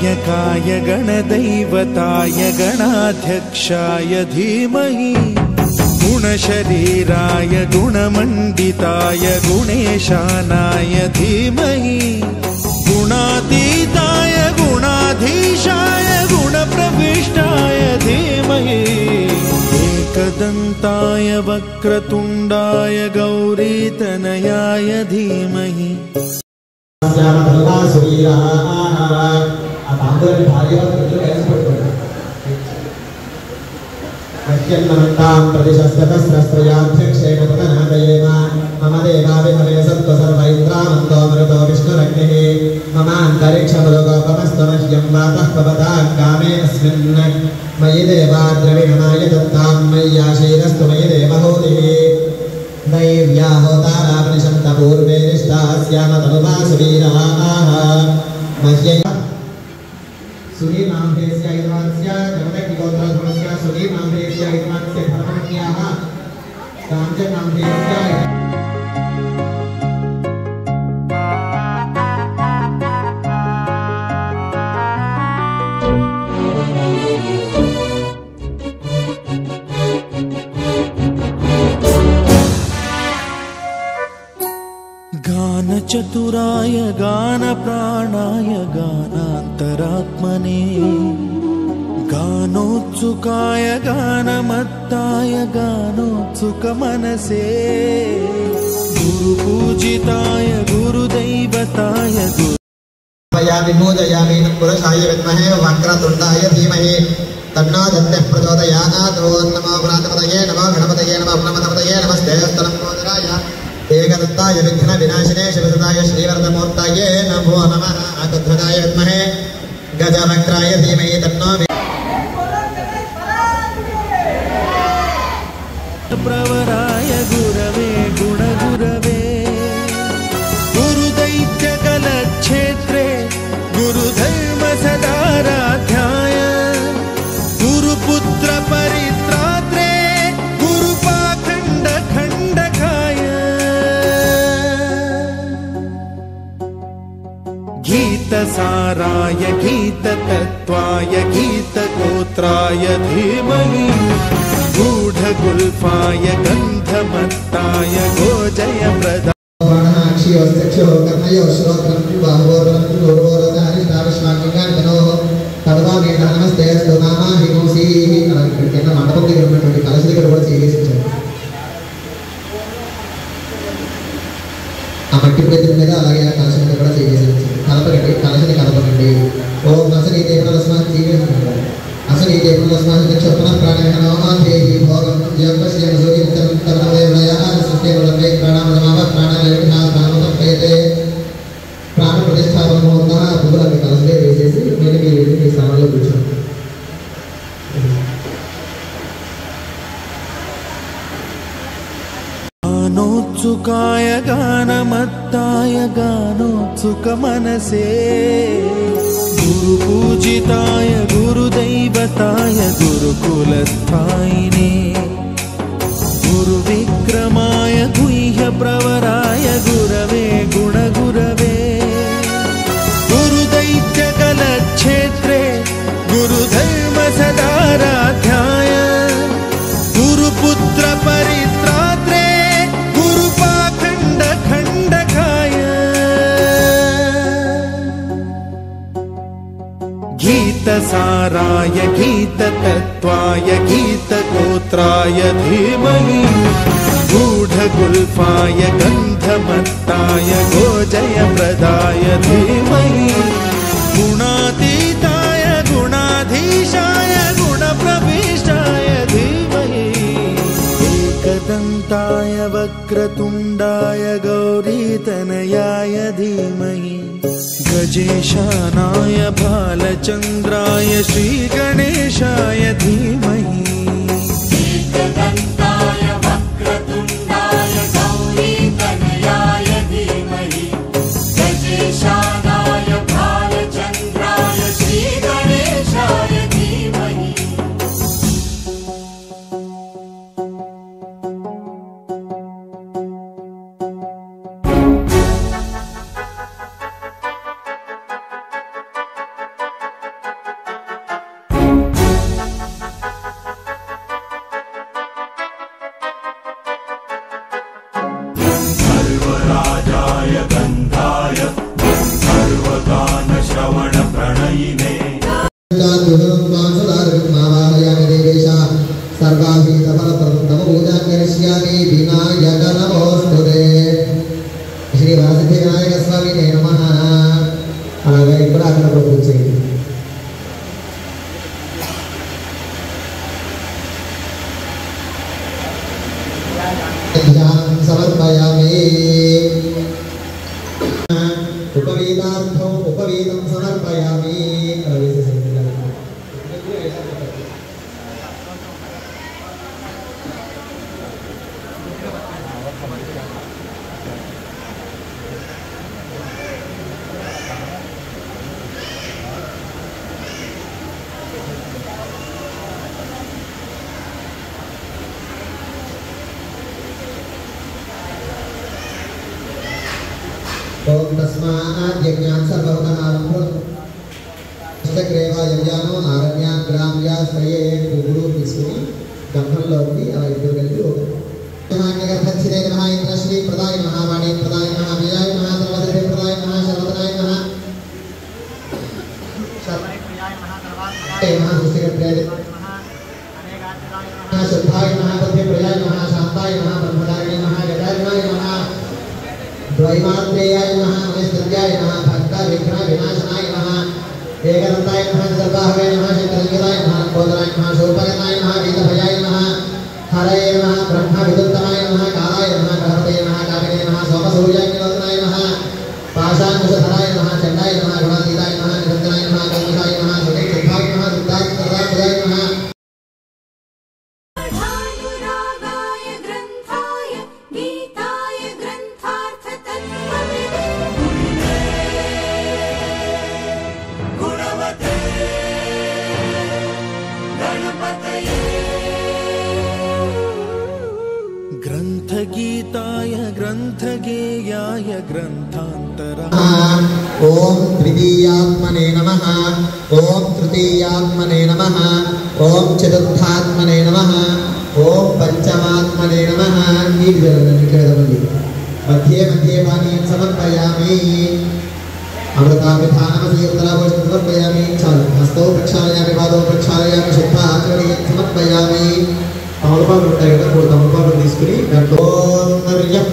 गणनायकाय गणदैवताय गणाध्यक्षाय धीमहि गुणशरीराय गुणमण्डिताय गुणेशानाय धीमहि गुणातीताय गुणाधीशाय गुणप्रविष्टाय धीमहि एकदन्ताय वक्रतुण्डाय गौरीतनयाय धीमहि प्रतिशस्त्रस्त्रयाध्यक्षेण तदनादयेम मम देवाभिहवे सत्त्व सर्वैन्द्रामन्तो मरुतो विष्णुरग्निः मम अन्तरिक्षमरुगोपमस्तु मह्यं वातः पवतां कामेऽस्मिन् मयि देवा द्रविणमाय दत्तां मय्याशीरस्तु मयि देवहूतिः दैव्या होतारापनिषन्त पूर्वे निष्ठास्याम तनुवासुवीराः मह्यै सुरीनाम्भेस्य यजमानस्य जगदग्निगोत्रधर्मस्य सुरीनाम्भेस्य यजमानस्य धर्मपत्न्याः काञ्चनाम्भेस्य गानचतुराय गानप्राणाय गानान्तरात्मने गानोत्सुकाय गानमत्ताय गानोत्सुकमनसे गुरुपूजिताय गुरुदैवताय विमोदयामि पुरुषाय विद्महे वक्रतुण्डाय धीमहि तन्नो दन्तिः प्रचोदयात्। ओं नमो गणपतये नमो गणपतये नमो गणपतये नमस्ते स्तनम्बोदराय एकदत्ताय विघ्न विनाशिने शिवसुताय श्रीवरदमूर्तये नमो नमः। अगध्वजाय विद्महे गजवक्त्राय धीमहि तन्नो प्रवराय गुरवे गुणगुरवे गुरुदैत्यकलक्षेत्रे गुरुधर्मसदाराध्याय गुरुपुत्रपरित्रात्रे गुरुपाखण्डखण्डकाय गीतसाराय गीततत्त्वाय गीतगोत्राय धीमहि गूढगुल्फाय गन्धमत्ताय गोजयप्रदाय अक्षियोस्तक्षो कर्णयो श्रोत्रं बाहुवोरं पूर्वोरदारिताविष्माङ्गान्तनोः तद्वामेव नमस्ते अस्तु नामा हिमोसीः కింద మండపం దగ్గర ఉన్నటువంటి కలశ దగ్గర కూడా చేసేసించారు. ఆ మట్టి ప్రతిమ మీద అలాగే ఆ కలశ మీద కూడా చేసేసించారు. కలపకండి, కలశని కలపకండి. ఓం అసలు ఈ దేవుడు రస్మాన్ తీవేసుకుంటారు. అసలు ఈ దేవుడు రస్మాన్ చొప్పున ప్రాణేణ నోమాధేహి భోగం జీవపశ్యం సూర్యం తరుణవేవలయ సత్యవలమే ప్రాణామనమావ ప్రాణాలయం నా ప్రాణమతం పేతే ప్రాణ ప్రతిష్టాపన ముహూర్తం పువ్వులకి కలశలే వేసేసి నేను మీ వెళ్ళి మీ స్థానంలో కూర్చోండి. गानोत्सुकाय गानमत्ताय गानोत्सुकमनसे गुरुपूजिताय गुरुदैवताय गुरुकुलस्थायिने गुरुविक्रमाय गुह्यप्रवराय गुरवे गुणगुरवे गुरुदैत्यकलक्षेत्रे गुरुधर्मसदाराध्याय गुरुपुत्रपरित्रात्रे गुरुपाखण्डखण्डकाय गीतसाराय गीततत्त्वाय गीतगोत्राय धीमहि गूढगुल्फाय गन्धमत्ताय गोजयप्रदाय धीमहि गुणातीताय गुणाधीशाय गुणप्रविष्टाय धीमहि एकदन्ताय वक्रतुण्डाय गौरीतनयाय धीमहि गजेशानाय भालचन्द्राय श्रीगणेशाय धीमहि मावाहयामि देवेश सर्वाभीतफलप्रदं तव पूजां करिष्यामि विनायक नमोस्तुते श्री वरसिद्धि विनायक स्वामिने नमः అలాగే ఇక్కడ అక్కడ పూజ చేయండి ధ్యానం సమర్పయామి ఉపవేదార్థం ఉపవేదం సమర్పయామి ओम तस्मात् यज्ञान् सर्वतः आरम्भो चक्रेवायज्ञानो आरण्यात् ग्राम्याश्रये गुरु विष्णु गम्भल्लोकी आयुर्वेद कलियो महानगरपच्छिदे नमः इंद्रश्री प्रदाय नमः वाणी प्रदाय नमः विजय नमः सर्वसिद्धि प्रदाय नमः सर्वतनाय नमः सर्वै प्रियाय नमः सर्वात्मनाय नमः सुस्थिरत्रे नमः शुद्धाय नमः बुद्धि प्रियाय नमः शान्ताय नमः ब्रह्मचारिणे नमः गजाननाय नमः द्वैमात्रेयाय नमः महेश्वर्याय नमः भक्त विघ्न विनाशनाय नमः एकदन्ताय नमः सर्वाहवे नमः शंकरलिंगाय नमः कोदराय नमः शोभगनाय नमः वीतभयाय नमः हरये नमः ब्रह्म विदुत्तमाय नमः कालाय नमः ग्रहपते नमः कामिने नमः सोमसूर्याय निवदनाय नमः पाशाङ्कुशधराय नमः चण्डाय नमः गुणातीताय नमः निरञ्जनाय नमः कल्मषाय नमः सुखिताय नमः दुर्गाय सर्वात्मजाय नमः ग्रंथगीताय ग्रंथगेयाय ग्रंथांतरा ओम तृतीयात्मने नमः ओम तृतीयात्मने नमः ओम चतुर्थात्मने नमः ओम पंचमात्मने नमः मध्ये मध्ये पानीयं समर्पयामि अमृताभिधानमसि उत्तराभूषणं समर्पयामि हस्तौ प्रक्षालयामि पादौ प्रक्षालयामि शुद्धाचरणीयं समर्पयामि तमलपाలు ఉంటాయి కదా మూడు తమలపాలు తీసుకుని దాంట్లో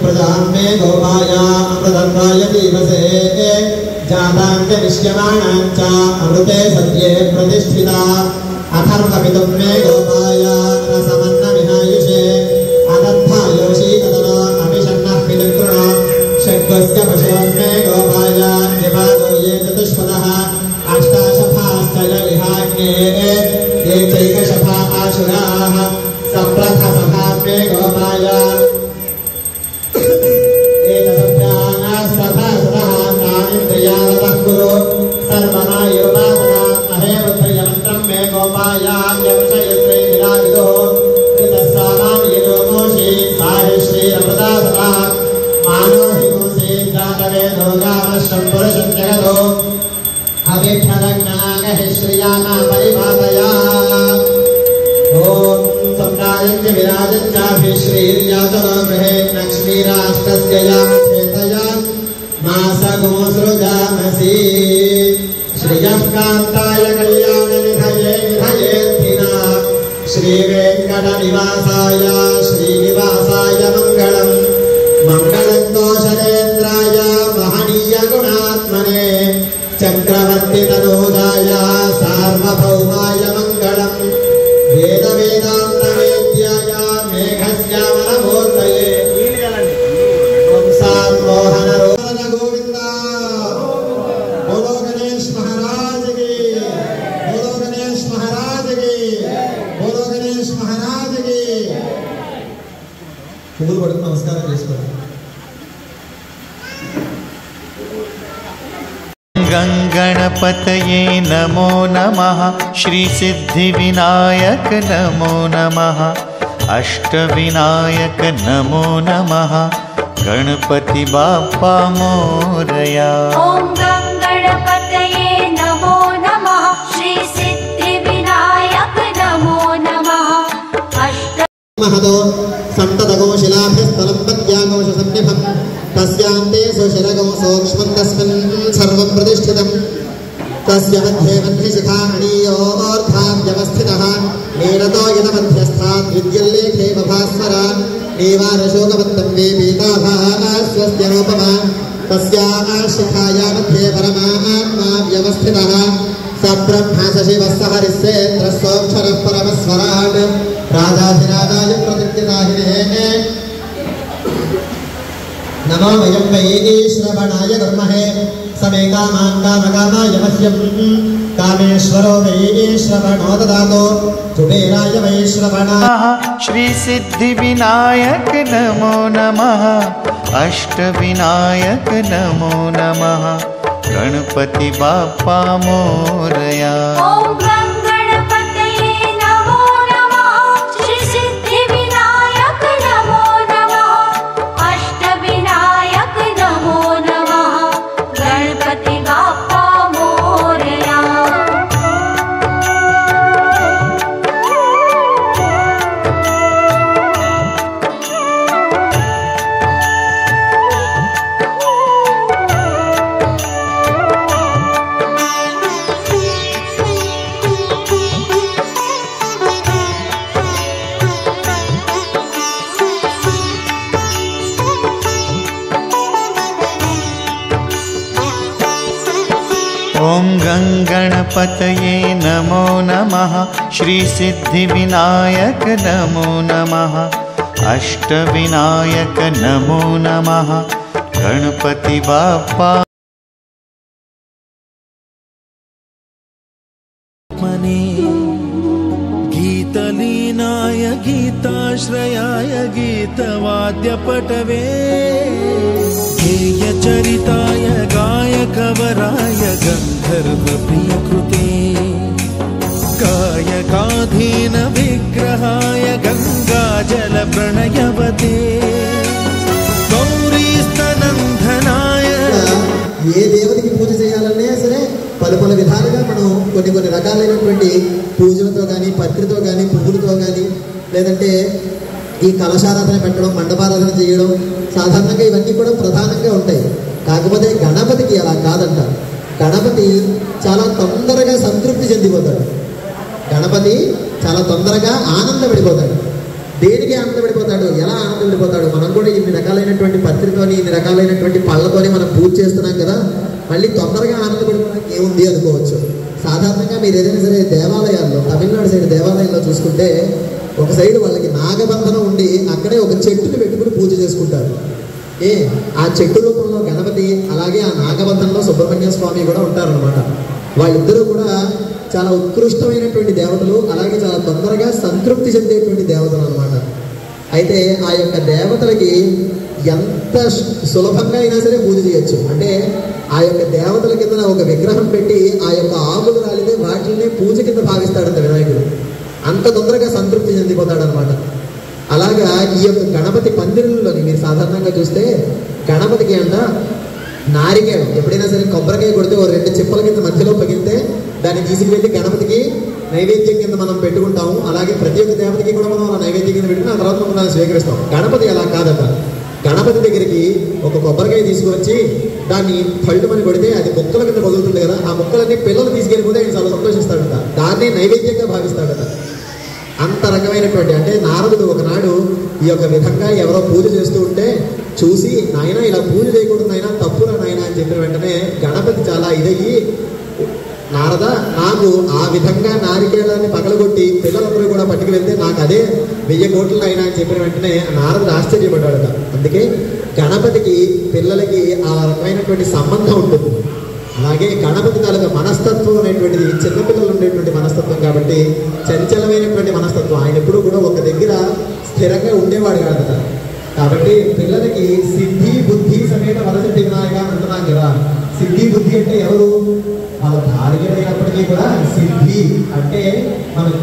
ప్రజామే గోపాయ అమృతంగాయ దీవసే జాతాంచ విష్యమాణాంచ అమృతే సత్యే ప్రతిష్ఠిత అథర్వమిదం మే గోపాయ రసమన్న విహాయుషే అదత్థాయోషీ తదన అభిషన్నః పితృణ షడ్వస్య పశవన్మే గోపాయ నివాదో ఏ చతుష్పదః అష్టాశఫాశ్చయ విహాగ్నే ఏ చైకశఫా ఆశురాః सप्रथ सभाग्ने गोपाय एतसभ्याना सभा सदः नानिन्द्रियावतः कुरु सर्वमायुर्वासना महेवत्रयमन्त्रं मे गोपाय यवशयत्रे विराविदो कृतस्सामान्यतो मोषि साहिश्रीरमृता सदा मानो हि मोषि जातवे लोगावश्यं पुरुषं जगतो अभिक्षदग्नागहि श्रियामा परिपातया ओम सम्राजञ्च विराजञ्चाभिश्रीर्यातनो गृहे लक्ष्मीराष्ट्रस्य यामचेतया मासगो सृजामसि श्रियः कान्ताय कल्याणनिधये निधयेऽर्थिना श्रीवेङ्कटनिवासाय श्रीनिवासाय मङ्गलम् मङ्गलं दोषनेन्द्राय महनीयगुणात्मने चक्रवर्तितनूजाय सार्वभौमाय मङ्गलम् वेद वेदांत वेद्याय मेघश्यामलमूर्तये ओंसार मोहन रोहन गोविंद बोलो गणेश महाराज की बोलो गणेश महाराज की बोलो गणेश महाराज की पूल पड़ती नमस्कार गंगणपतये नमो नमः श्री सिद्धिविनायक नमो नमः अष्टविनायक नमो नमः गणपति बाप्पा मोरया ओम गंगणपतये नमो नमः श्री सिद्धिविनायक नमो नमः अष्ट महतो संततगो शिलाभिस्तलं पद्यागोश सन्निभं तस्यांते सुशिरगो सूक्ष्मं तस्मिन् सर्वं प्रतिष्ठितं तस्य मध्ये वह्निशिखा अणीयो देवारशोकवन्तं वे पीताभाः स्वस्य रूपमा तस्याः शिखाया मध्ये परमात्मा व्यवस्थितः स ब्रह्मा स शिवः स हरिस्सेन्द्रः सोऽक्षरः परमस्वराट् राजाधिराजाय प्रतिज्ञदाहिने नमो वयं वै श्रवणाय कुर्महे समे कामान् कामकामाय मह्यं कामेश्वरो वै श्रवणो ददातु कुबेराय वै श्रवणाय श्री सिद्धिविनायक नमो नमः अष्टविनायक नमो नमः गणपति बाप्पा मोरया। ॐ गणपतये नमो नमः श्री सिद्धिविनायक नमो नमः अष्टविनायक नमो नमः गणपति बाप्पा मोरया। ॐ गणपतये नमो नमः श्री सिद्धिविनायक नमो नमः अष्टविनायक नमो नमः गणपति बाप्पा मने गीतलीनाय गीताश्रयाय गीतवाद्यपटवे गेयचरिताय गायकवराय गन्धर्वप्रियकृते गायकाधीन विग्रहाय गङ्गाजलप्रणयवते गौरीस्तनन्दनाय ఏ దేవతకి పూజ చేయాలన్నా సరే పలు విధాలుగా మనం కొన్ని రకాలైనటువంటి పూజలతో కానీ పత్రితో కానీ పువ్వులతో కానీ లేదంటే ఈ కలశారాధన పెట్టడం మండపారాధన చేయడం సాధారణంగా ఇవన్నీ కూడా ప్రధానంగా ఉంటాయి. కాకపోతే గణపతికి అలా కాదంట. గణపతి చాలా తొందరగా సంతృప్తి చెందిపోతాడు. గణపతి చాలా తొందరగా ఆనందపడిపోతాడు. దేనికి ఆనందపడిపోతాడు, ఎలా ఆనందపడిపోతాడు? మనం కూడా ఇన్ని రకాలైనటువంటి పత్రికతోని ఇన్ని రకాలైనటువంటి పళ్ళతోని మనం పూజ చేస్తున్నాం కదా, మళ్ళీ తొందరగా ఆనందపడిపోవడానికి ఏముంది అనుకోవచ్చు. సాధారణంగా మీరు ఏదైనా సరే దేవాలయాల్లో, తమిళనాడు సైడ్ దేవాలయాల్లో చూసుకుంటే ఒక సైడ్ వాళ్ళకి నాగబంధనం ఉండి అక్కడే ఒక చెట్టుని పెట్టుకుని పూజ చేసుకుంటారు. ఆ చెట్టు రూపంలో గణపతి, అలాగే ఆ నాగబంధంలో సుబ్రహ్మణ్య స్వామి కూడా ఉంటారనమాట. వాళ్ళిద్దరూ కూడా చాలా ఉత్కృష్టమైనటువంటి దేవతలు, అలాగే చాలా తొందరగా సంతృప్తి చెందేటువంటి దేవతలు అనమాట. అయితే ఆ యొక్క దేవతలకి ఎంత సులభంగా అయినా సరే పూజ చేయొచ్చు. అంటే ఆ యొక్క దేవతల కింద ఒక విగ్రహం పెట్టి ఆ యొక్క ఆకులు రాలితే వాటిని పూజ కింద భావిస్తాడంట వినాయకుడు. అంత తొందరగా సంతృప్తి చెందిపోతాడు అనమాట. అలాగా ఈ యొక్క గణపతి పందిరుల్లోని మీరు సాధారణంగా చూస్తే గణపతికి అంట నారికేళం, ఎప్పుడైనా సరే కొబ్బరికాయ కొడితే ఓ 2 చిప్పల కింద మధ్యలో పగిలితే దాన్ని తీసుకువెళ్ళి గణపతికి నైవేద్యం కింద మనం పెట్టుకుంటాము. అలాగే ప్రతి ఒక్క దేవతకి కూడా మనం అలా నైవేద్యం కింద పెట్టుకుని ఆ తర్వాత మనం దాన్ని స్వీకరిస్తాం. గణపతి అలా కాదట. గణపతి దగ్గరికి ఒక కొబ్బరికాయ తీసుకువచ్చి దాన్ని పళ్ళుమని కొడితే అది మొక్కల కింద పగులుతుంది కదా, ఆ మొక్కలన్నీ పిల్లలు తీసుకెళ్ళిపోతే ఆయన చాలా సంతోషిస్తాడట. దాన్నే నైవేద్యంగా భావిస్తాడట. అంత రకమైనటువంటి, అంటే నారదుడు ఒకనాడు ఈ యొక్క విధంగా ఎవరో పూజ చేస్తూ ఉంటే చూసి, నాయన ఇలా పూజ చేయకూడదు నాయన, తప్పురా నాయన అని చెప్పిన వెంటనే గణపతి చాలా ఇదయ్యి, నారద నాకు ఆ విధంగా నారికేళాన్ని పగలగొట్టి పిల్లలందరూ కూడా పట్టుకు వెళ్తే నాకు అదే 1000 కోట్లు అయినా అని చెప్పిన వెంటనే నారదుడు ఆశ్చర్యపడ్డాడట. అందుకే గణపతికి పిల్లలకి ఆ రకమైనటువంటి సంబంధం ఉంటుంది. అలాగే గణపతి తాలూకా మనస్తత్వం అనేటువంటిది చిన్నపిల్లలు ఉండేటువంటి మనస్తత్వం కాబట్టి చంచలమైనటువంటి మనస్తత్వం. ఆయన ఎప్పుడూ కూడా ఒక దగ్గర స్థిరంగా ఉండేవాడు కాదట. కాబట్టి పిల్లలకి సిద్ధి బుద్ధి సమేత వరసిద్ధి వినాయక అంటున్నాం కదా. సిద్ధి బుద్ధి అంటే ఎవరు? వాళ్ళ భార్యలైనప్పటికీ కూడా సిద్ధి అంటే మనం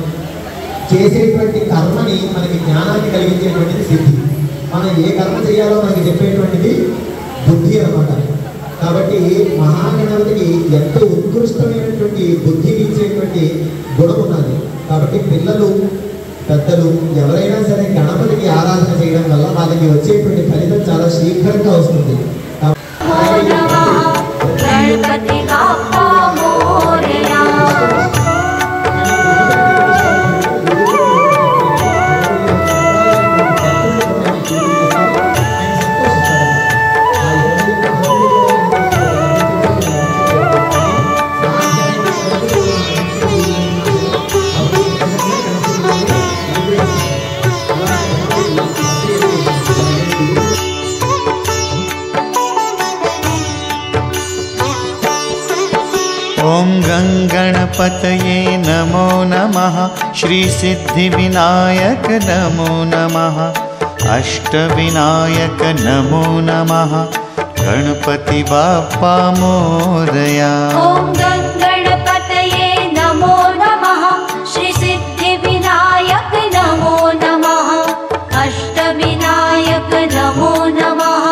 చేసేటువంటి కర్మని మనకి జ్ఞానాన్ని కలిగించేటువంటిది సిద్ధి. మనం ఏ కర్మ చేయాలో మనకి చెప్పేటువంటిది బుద్ధి అన్నమాట. కాబట్టి మహాగణపతికి ఎంతో ఉత్కృష్టమైనటువంటి బుద్ధిని ఇచ్చేటువంటి గుణం ఉన్నది. కాబట్టి పిల్లలు పెద్దలు ఎవరైనా సరే గణపతికి ఆరాధన చేయడం వల్ల వాళ్ళకి వచ్చేటువంటి ఫలితం చాలా శీఘ్రంగా వస్తుంది. गणपति बाप्पा मोरया। गणपतये नमो नमः श्रीसिद्धिविनायक नमो नमः अष्टविनायक नमो नमः गणपति बाप्पा मोरया। ॐ गणपतये नमो नमः श्री सिद्धिविनायक नमो नमः अष्टविनायक नमो नमः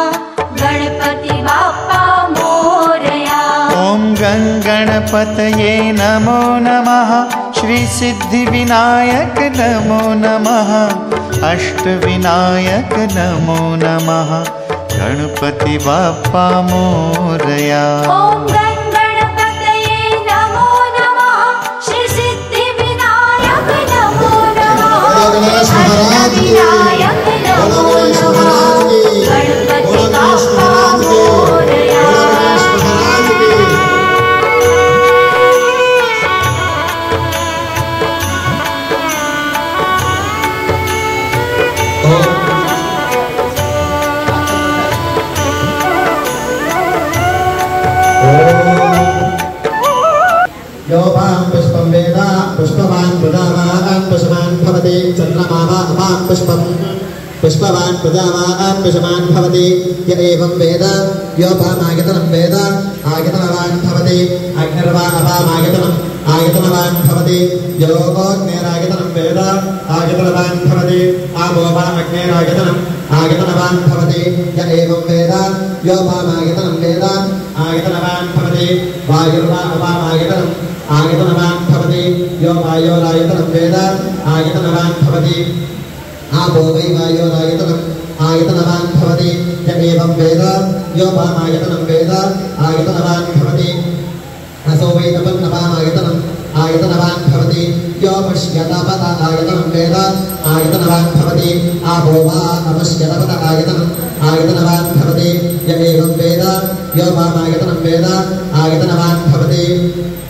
गणपति बाप्पा मोरया। ॐ गणपतये नमो नमः श्री सिद्धिविनायक नमो नमः अष्टविनायक नमो नमः गणपति बाप्पा मोरया। ॐ गणपतये नमो नमः श्री सिद्धिविनायक नमो नमः अष्टविनायक नमो नमः गणपति बाप्पा मोरया। योपां पुष्पं वेद पुष्पवान् प्रजावान् पुष्पवान् भवति चन्द्रमा वा अपां पुष्पं पुष्पवान् प्रजावान् पुष्पवान् भवति य एवं वेद योपामायतनं वेद आयतनवान् भवति अग्निर्वा अपामायतनम् आयतनवान् भवति योगोऽग्निरायतनं वेद आयतनवान् भवति आपो वा अग्निरायतनम् आयतनवान् भवति य एवं वेद योपामायतनं वेद आयतनवान् भवति वायुर्वा अपामायतनम् आयतनवान् भवति यो वायोरायतनं वेद आयतनवान् भवति आपो वै वायोरायतनम् आयतनवान् भवति य एवं वेद योपामायतनं वेद आयतनवान् भवति असो वै तपन्नपामायतनम् आयतनवान् भवति यो पश्यतपत आयतनं वेद आयतनवान् भवति आपो वा अपश्यतपत आयतनम् आयतनवान् भवति य एवं वेद योपामायतनं वेद आयतनवान् भवति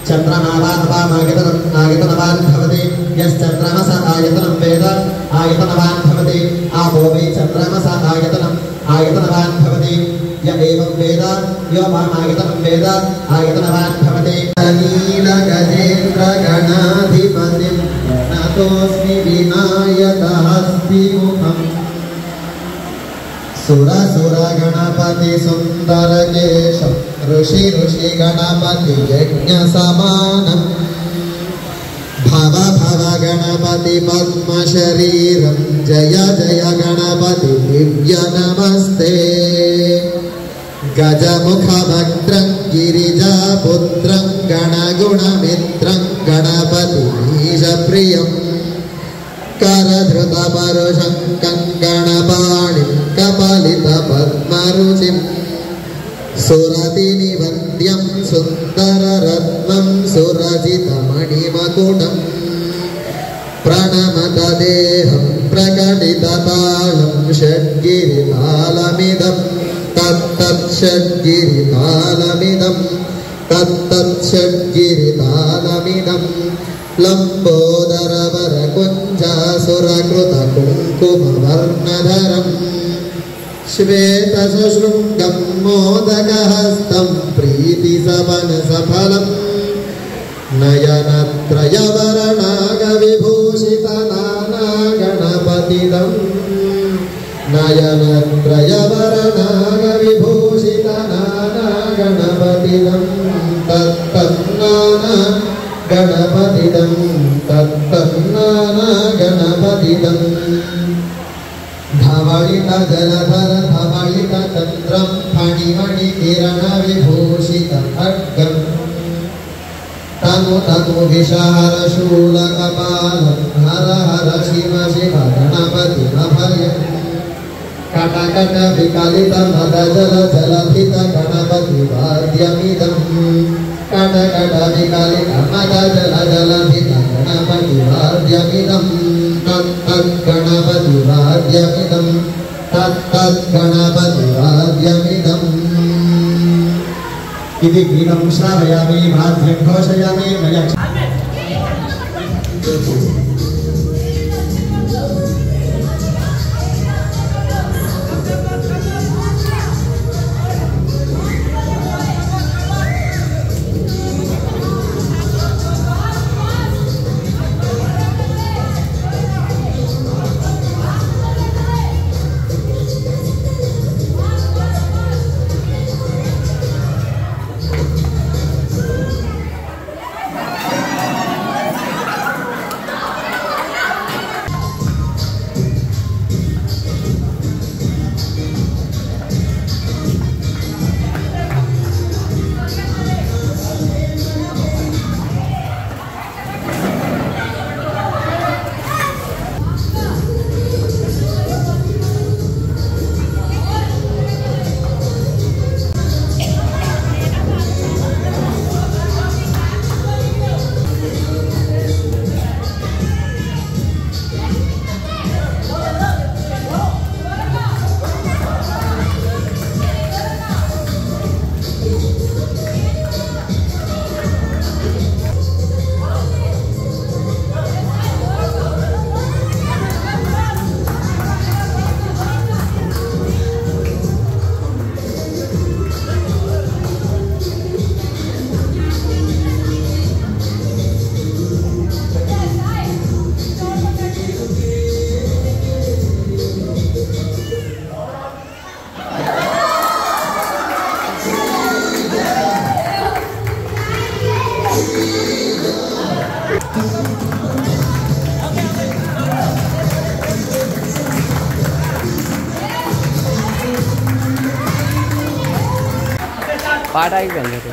चन्द्रमा वा अपामायतनम् आयतनवान् भवति यश्चन्द्रमस आयतनं वेद आयतनवान् भवति आपो वै चन्द्रमस आयतनम् आयतनवान् भवति य एवं वेद योपामायतनं वेद आयतनवान् भवति नीलगजेन्द्रगणाधिपतिं नतोऽस्मि विनायकहस्तिमुखम् सुरसुरगणपति सुन्दरकेशं ऋषि गणपति यज्ञसमानम् भव गणपति पद्मशरीरं जय जय गणपति दिव्य नमस्ते गजमुखभद्रं गिरिजापुत्रं गणगुणमित्रं गणपतिमीशप्रियं करधृतपरुषं कङ्कणपाणिं कपलितपद्मरुचिं सुरतिनिवन्द्यं सुन्दररत्नं सुरजितमणिमकुटं प्रणमतदेहं प्रकटिततालं षड्गिरितालमिदं तत्तच्छड्गिरितालमिदं लम्बोदरवरकुञ्जासुरकृतकुङ्कुमवर्णधरम् श्वेतशृङ्गं मोदकहस्तं प्रीतिसवनसफलम् नयनत्रयवरणागविभूषितनानागणपतिदम् नयनत्रयवरणागविभूषितनानागणपतिदम् तत्तन्नानागणपतिदम् तत्तन्नानागणपतिदम् धवलितजलधर धवलितचन्द्रं फणिमणिकिरणविभूषितखड्गम् तनुविशालशूलकपालं हर हर शिव शिव गणपतिमभयम् कटकटविकलितमदजलजलधित गणपतिवाद्यमिदम् कटकटविकलितमदजलजलधित गणपतिवाद्यमिदम् तत्तद्गणपतिवाद्यमिदं तत्तद्गणपतिवाद्यमिदम् इति गीतं श्रावयामि वाद्यं घोषयामि పాట అయిపోయింది.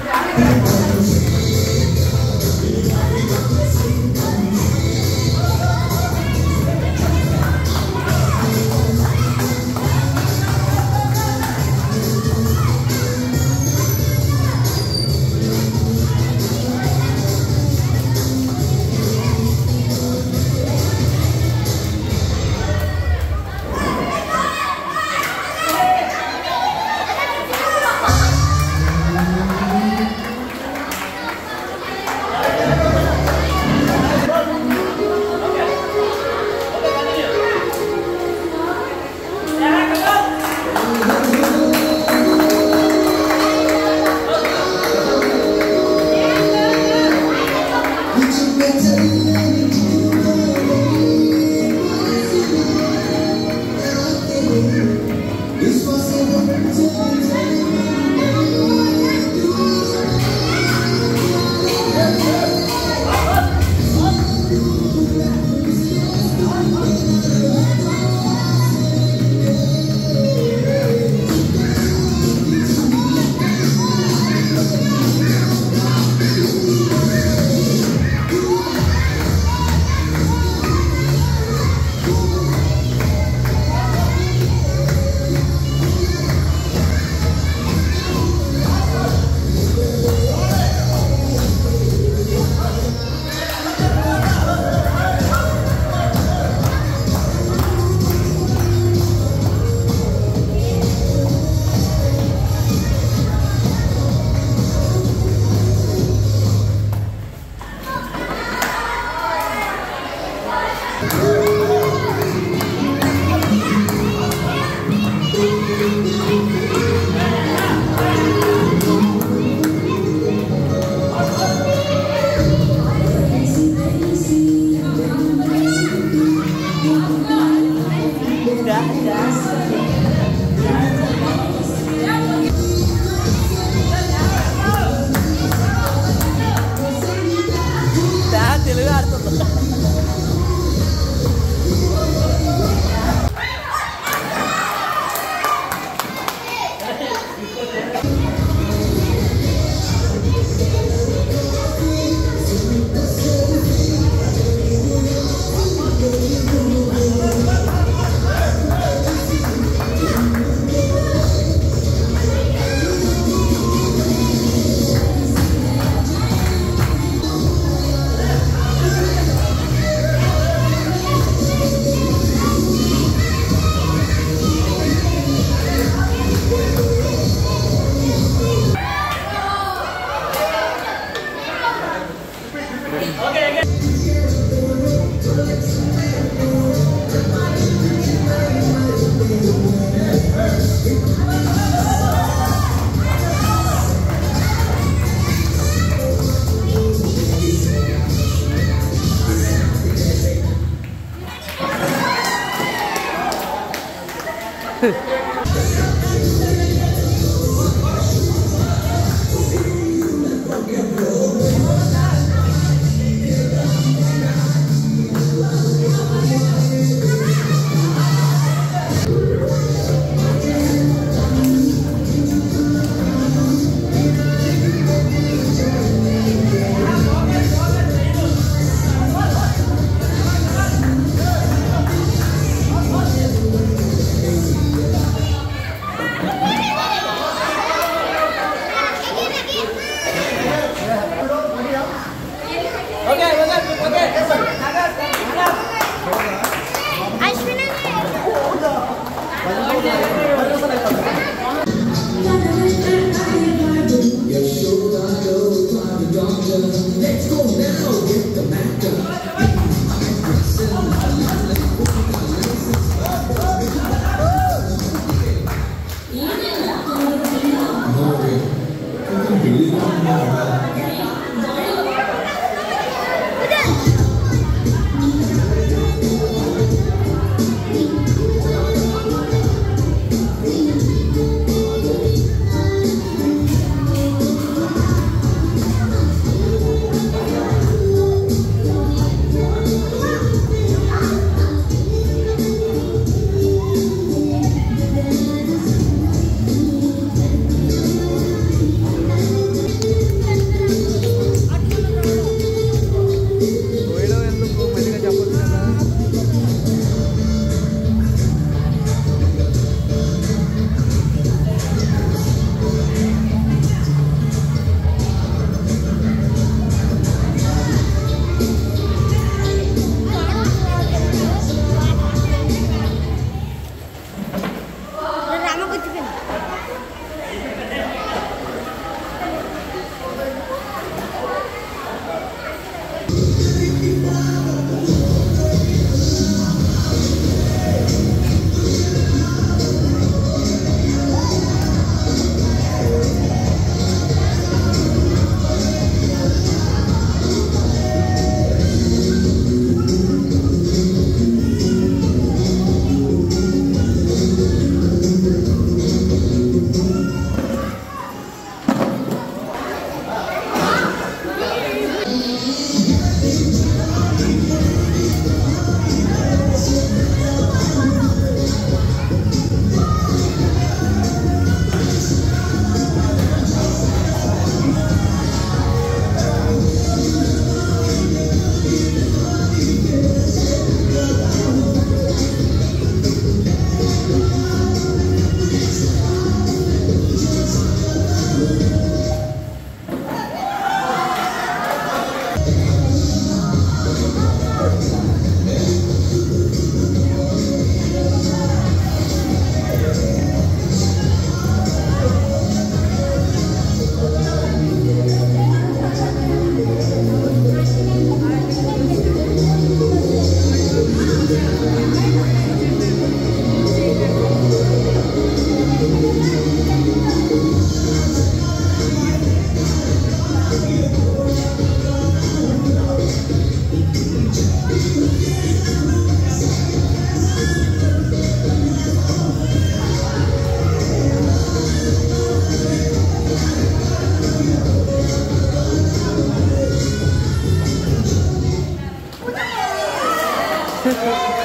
है